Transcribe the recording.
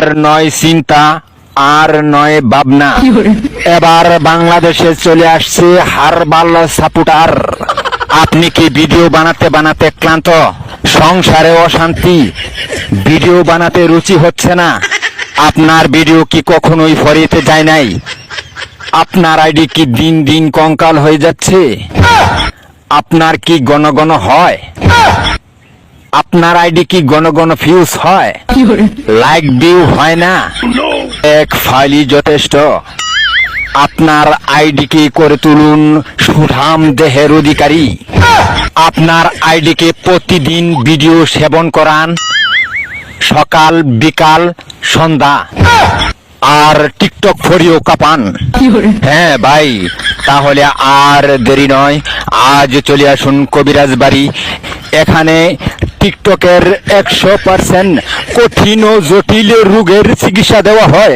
আর নয় চিন্তা, আর নয় ভাবনা। এবার বাংলাদেশে চলে আসছে হারবাল সাপোর্টার। আপনি কি ভিডিও বানাতে বানাতে ক্লান্ত? সংসারে অশান্তি, ভিডিও বানাতে রুচি হচ্ছে না? আপনার ভিডিও কি কখনোই ফরিতে যায় নাই? আপনার আইডি কি দিন দিন কঙ্কাল হয়ে যাচ্ছে? আপনার কি ঘন ঘন হয়? আপনার আইডি কি ঘন ঘন ফিউজ হয়? লাইক ভিউ হয় না? এক ফাইলই যথেষ্ট। আপনার আইডিকে করে তুলুন সুঠাম দেহের অধিকারী। আপনার আইডিকে প্রতিদিন ভিডিও সেবন করান, সকাল বিকাল সন্ধ্যা, আর টিকটক ফরিও কাপান। হ্যাঁ ভাই, তাহলে আর দেরি নয়, আজ চলে আসুন কবিরাজ বাড়ি। এখানে টিকটকের 100% কঠিন ও জটিল রোগের চিকিৎসা দেওয়া হয়।